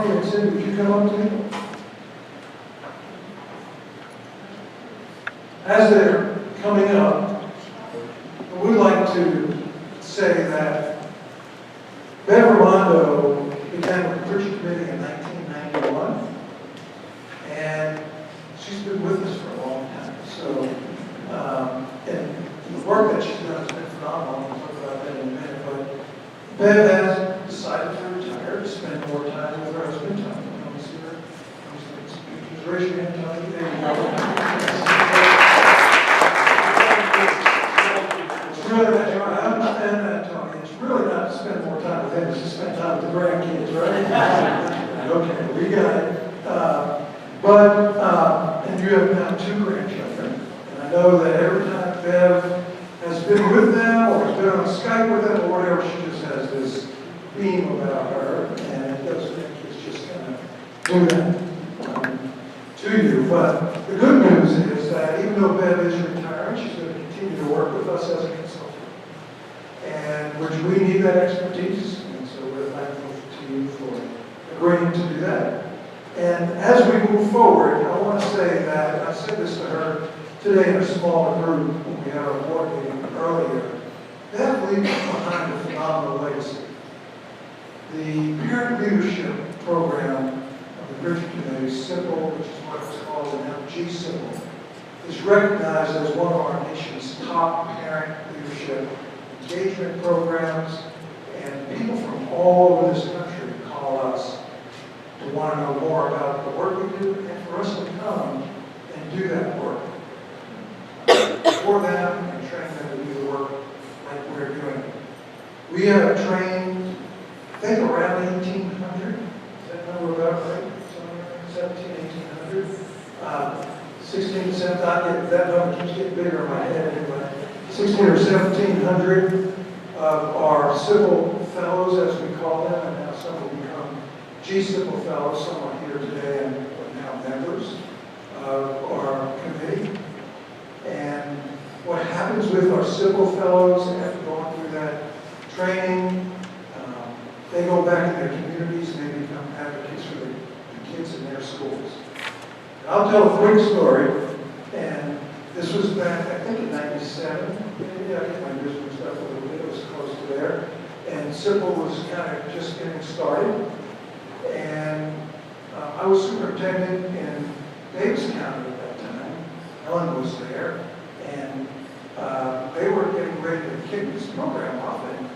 Tommy and Cindy, would you come up to me? As they're coming up, I would like to say that Bev Raimondo began with the Prichard Committee in 1991, and she's been with us for a long time. So, and the work that she's done has been phenomenal. We'll talk about that in a minute. But Bev has decided to retire, to spend more time with her husband, Tommy. Come see her. Just raise your hand, Tommy. There you go. I understand that, Tony. It's really not to spend more time with him, it's to spend time with the grandkids, right? Okay, we got it. And you have now 2 grandchildren. And I know that every time Bev has been with them or has been on Skype with them or whatever, she just has this beam about her. And those grandkids just kind of do that to you. But the good news is that even though Bev is retiring, she's going to continue to work with us as a consultant. And which we need that expertise, and so we're thankful to you for agreeing to do that. And as we move forward, I want to say that, I said this to her today in a smaller group when we had our board meeting earlier, that leaves behind a phenomenal legacy. The parent leadership program of the Prichard Committee, SIMPLE, which is what it's called now, G-SIMPLE, is recognized as one of our nation's top parent leadership engagement programs, and people from all over this country call us to want to know more about the work we do and for us to come and do that work for them and train them to do the work like we're doing. We have trained, I think, around 1,800. Is that number about right? Somewhere 17, 1,800. 16 to 17, that number keeps getting bigger in my head anyway. 16 or 1,700 of our civil fellows, as we call them, and now some will become G-Civil fellows. Some are here today and are now members of our committee. And what happens with our civil fellows after going through that training, they go back to their communities and they become advocates for the kids in their schools. And I'll tell a quick story, and this was back, I think, in 97. Maybe I get my years mixed up a little bit. It was close to there. And Simple was kind of just getting started. And I was superintendent in Davis County at that time. Ellen was there. And they were getting ready to kick this program off. And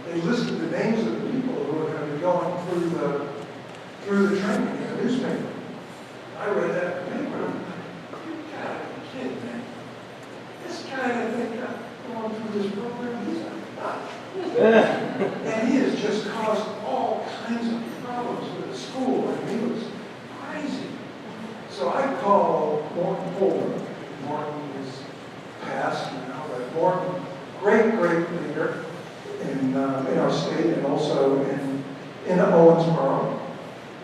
they listed the names of the people who were going to be going through the training in the newspaper. I read that in the paper. You gotta be kidding me. This guy that they got going through this program, he's a nut. And he has just caused all kinds of problems with the school, and he was crazy. So I called Morton Holder. Morton is passed now, but Morton, great leader in our state and also in Owensboro,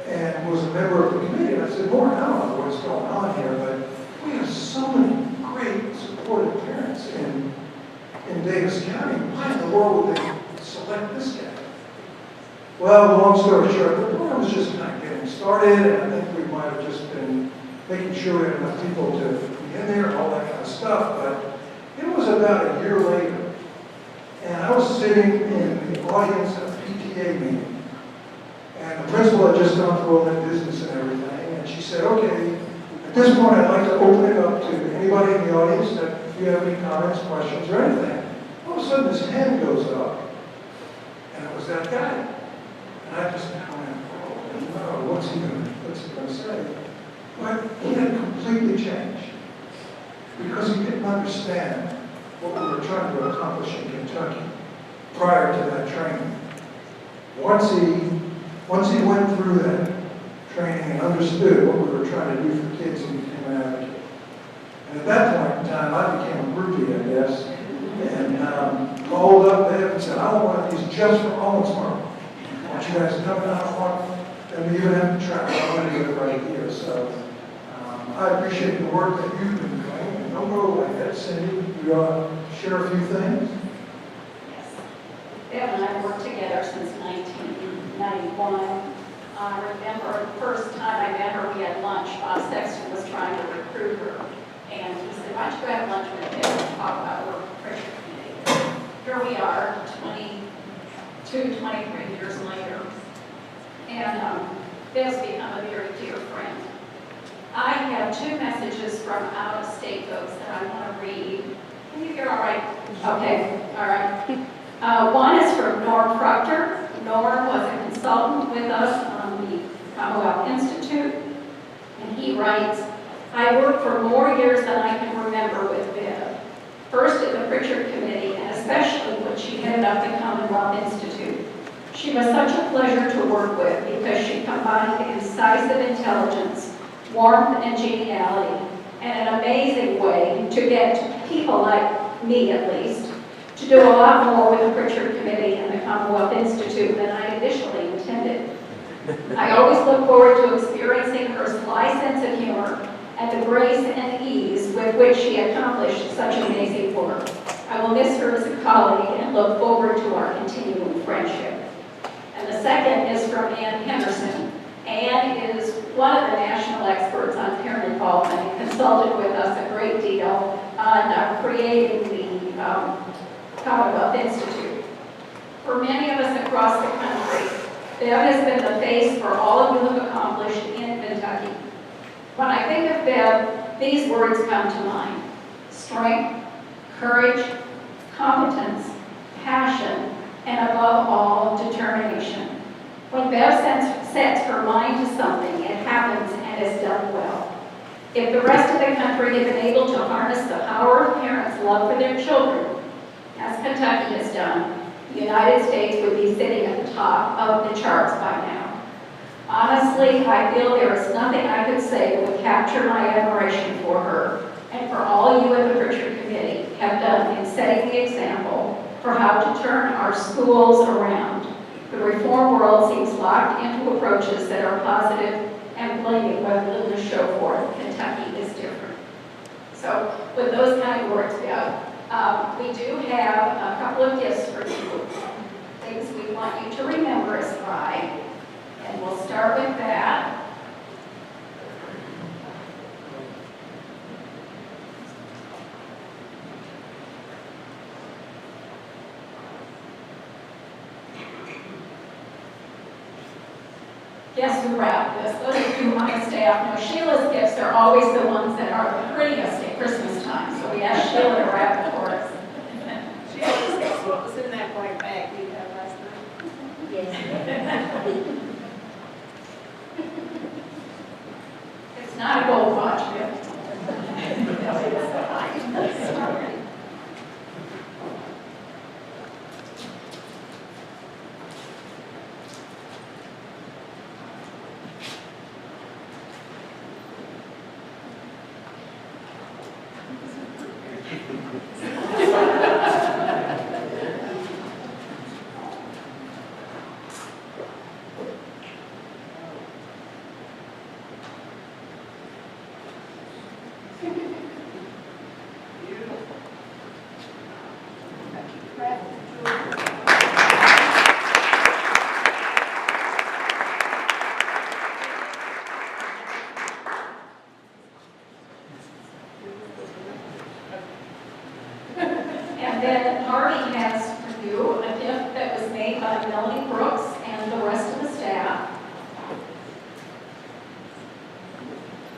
and was a member of the committee. And I said, Morton, I don't know what's going on here, but we have so many great supportive parents in Davis County. Why in the world would they select this guy? Well, long story short, the program was just kind of getting started, and I think we might have just been making sure we had enough people to be in there and all that kind of stuff. But it was about a year later, and I was sitting in the audience at a PTA meeting, and the principal had just gone through all that business and everything, and she said, okay, at this point I'd like to open it up to anybody in the audience that if you have any comments, questions, or anything. All of a sudden this hand goes up, and it was that guy. And I just went, oh no, what's he going to say? But he had completely changed because he didn't understand what we were trying to accomplish in Kentucky prior to that training. Once he went through that training and understood what we were trying to do for kids, he became an advocate. And at that point in time, I became a groupie, I guess, and called up Bev and said, I don't want these just for Owensboro. I want you guys to come down. I don't want them to even have to travel. I want to do it right here. So I appreciate the work that you've been doing. And don't go away. That's Cindy. You want to share a few things? Yes. Bev and I have worked together since 1991. I remember the first time I met her, we had lunch. Bob Sexton was trying to recruit her. And he said, why don't you go have lunch with Bill and talk about work for Prichard Committee? Here we are, 23 years later. And Bill's become a very dear friend. I have two messages from out-of-state folks that I want to read. Can you hear all right? Okay, all right. One is from Norm Proctor. Norm was a consultant with us on the Commonwealth Institute, and he writes, I worked for more years than I can remember with Bev. First at the Prichard Committee, and especially when she headed up the Commonwealth Institute. She was such a pleasure to work with because she combined incisive intelligence, warmth, and geniality, and an amazing way to get people like me, at least, to do a lot more with the Prichard Committee and the Commonwealth Institute than I initially intended. I always look forward to experiencing her sly sense of humor and the grace and ease with which she accomplished such amazing work. I will miss her as a colleague and look forward to our continuing friendship. And the second is from Ann Henderson. Ann is one of the national experts on parent involvement and consulted with us a great deal on creating the Commonwealth Institute. For many of us across the country, Bev has been the face for all of you have accomplished in Kentucky. When I think of Bev, these words come to mind: strength, courage, competence, passion, and above all, determination. When Bev sets her mind to something, it happens and is done well. If the rest of the country had been able to harness the power of parents' love for their children, as Kentucky has done, the United States would be sitting at the top of the charts by now. Honestly, I feel there is nothing I could say that would capture my admiration for her and for all you at the Prichard Committee have done in setting the example for how to turn our schools around. The reform world seems locked into approaches that are positive and blaming what little to show for it. Kentucky is different. So with those kind of words, Bev, we do have a couple of gifts for you. Things we want you to remember as bride. And we'll start with that. Guess who wrapped this? Those of you on my staff know Sheila's gifts are always the ones that are the prettiest at Christmas time. So we asked Sheila to wrap it for us. Sheila's gifts was in that white bag we had last night. Yes. It's not a gold watch, Bill. And then Harvey has for you a gift that was made by Melanie Brooks and the rest of the staff.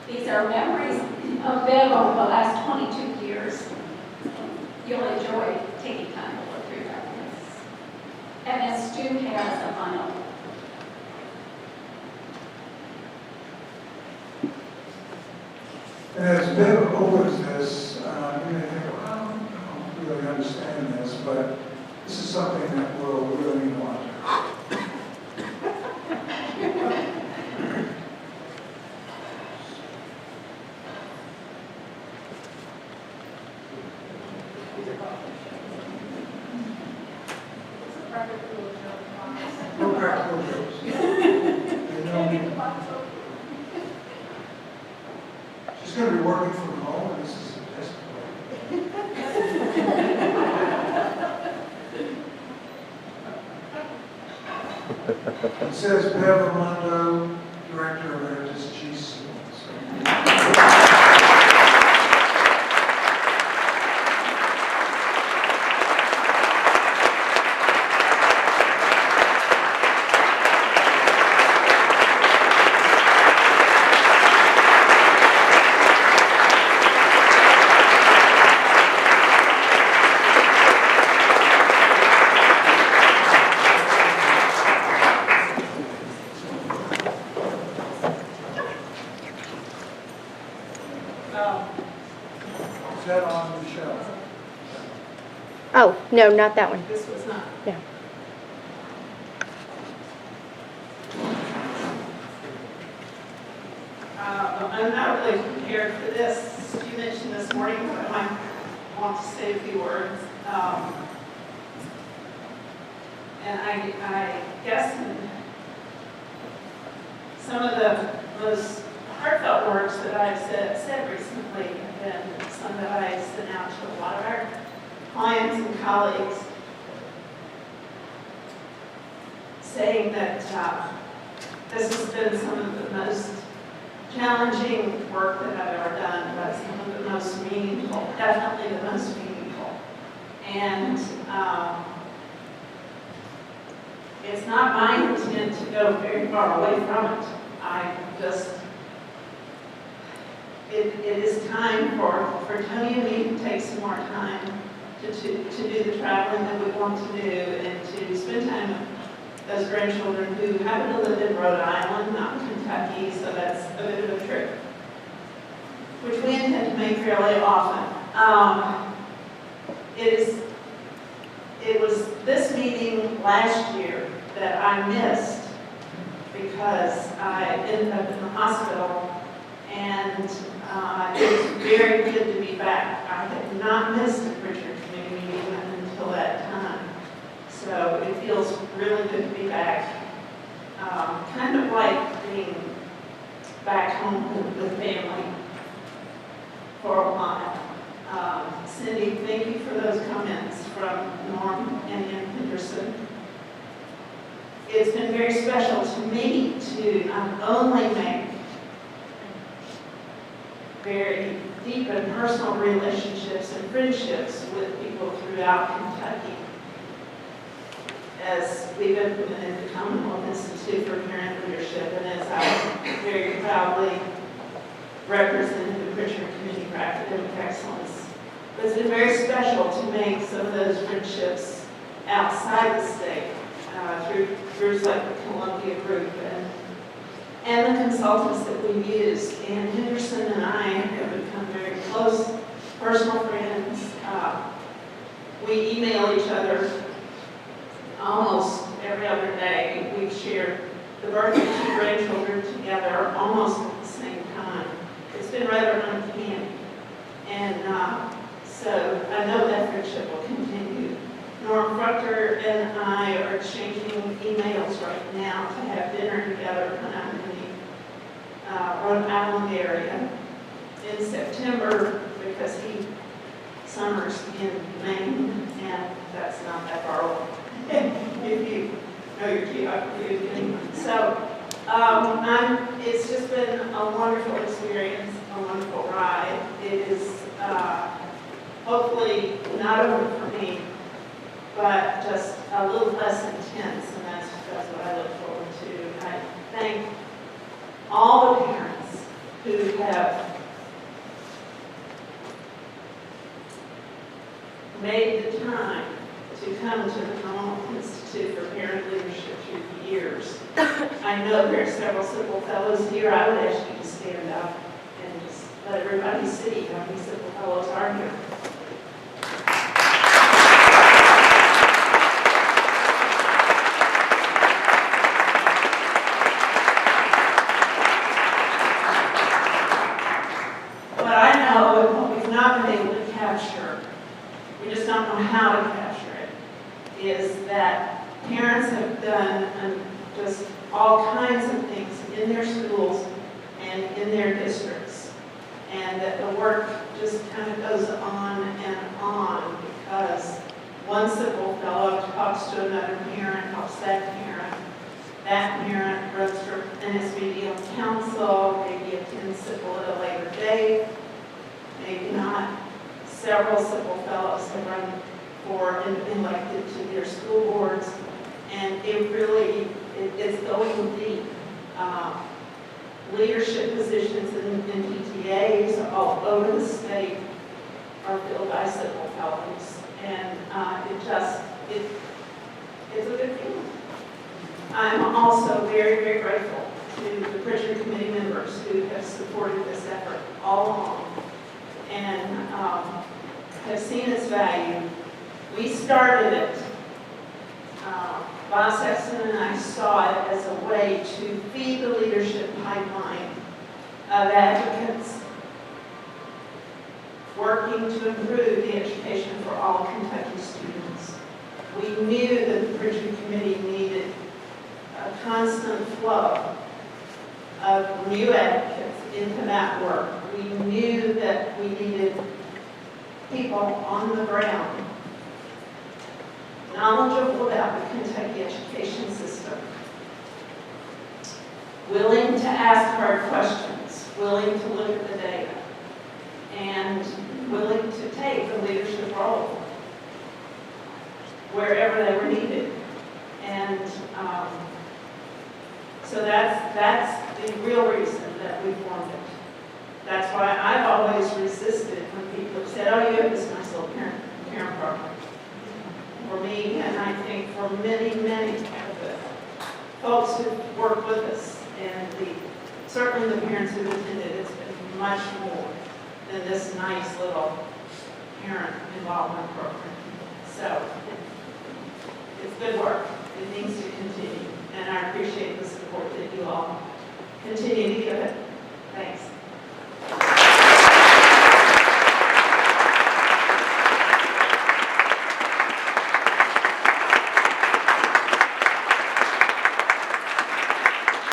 These are memories of Bev over the last 22 years. You'll enjoy taking time to look through that list. And then Stu has a final. And as Bev opens this, you may think, well, I don't really understand this, but this is something that will really mean a lot to her. No practical jokes. You know, she's going to be working from home, and this is a test play. It says Bev Raimondo, Director Emeritus GC. Is that on Michelle? Oh, no, not that one. This was not. No. I'm not really prepared for this. You mentioned this morning, but I might want to say a few words. And I guess some of the most heartfelt words that I've said recently have been some that I sent out to a lot of our clients and colleagues, saying that this has been some of the most challenging work that I've ever done, but some of the most meaningful, definitely the most meaningful. And it's not my intent to go very far away from it. It is time for Tony and me to take some more time to do the traveling that we want to do and to spend time with those grandchildren who happen to live in Rhode Island, not Kentucky, so that's a bit of a trip, which we intend to make fairly often. It was this meeting last year that I missed because I ended up in the hospital, and it was very good to be back. I had not missed a Prichard Committee meeting until that time, so it feels really good to be back. Kind of like being back home with family for a while. Cindy, thank you for those comments from Norm and Ann Henderson. It's been very special to me to not only make very deep and personal relationships and friendships with people throughout Kentucky, as we've implemented the Commonwealth Institute for Parent Leadership, and as I very proudly represented the Prichard Committee for Academic Excellence. But it's been very special to make some of those friendships outside the state, through groups like the Columbia Group and the consultants that we use. And Henderson and I have become very close personal friends. We email each other almost every other day. We've shared the birth of 2 grandchildren together almost at the same time. It's been rather uncanny. And so I know that friendship will continue. Norm Fruchter and I are exchanging emails right now to have dinner together when I'm in the Rhode Island area in September, because he summers in Maine, and that's not that far away. If you know your geography anyway. So it's just been a wonderful experience, a wonderful ride. It is hopefully not over for me, but just a little less intense, and that's what I look forward to. I thank all the parents who have made the time to come to the Commonwealth Institute for Parent Leadership through the years. I know there are several simple fellows here. I would ask you to stand up and just let everybody see how many simple fellows are here. What I know and what we've not been able to capture, we just don't know how to capture it, is that parents have done just all kinds of things in their schools and in their districts, and that the work just kind of goes on and on, because one simple fellow talks to another parent, helps that parent, that parent runs for an SBD on council, maybe attends SIPL at a later date, maybe not. Several SIPL fellows have run for and been elected to their school boards, and it really, it's going deep. Leadership positions in PTAs all over the state are filled by SIPL fellows, and it's a good feeling. I'm also very, very grateful to the Prichard Committee members who have supported this effort all along and have seen its value. We started it, Bob Sexton and I saw it as a way to feed the leadership pipeline of advocates working to improve the education for all Kentucky students. We knew that the Prichard Committee needed a constant flow of new advocates into that work. We knew that we needed people on the ground knowledgeable about the Kentucky education system, willing to ask hard questions, willing to look at the data, and willing to take the leadership role wherever they were needed. And so that's the real reason that we formed it. That's why I've always resisted when people have said, oh, you have this nice little parent program. For me, and I think for many, many of the folks who work with us, and certainly the parents who attended, it's been much more than this nice little parent involvement program. So it's good work. It needs to continue, and I appreciate the support that you all continue to give it.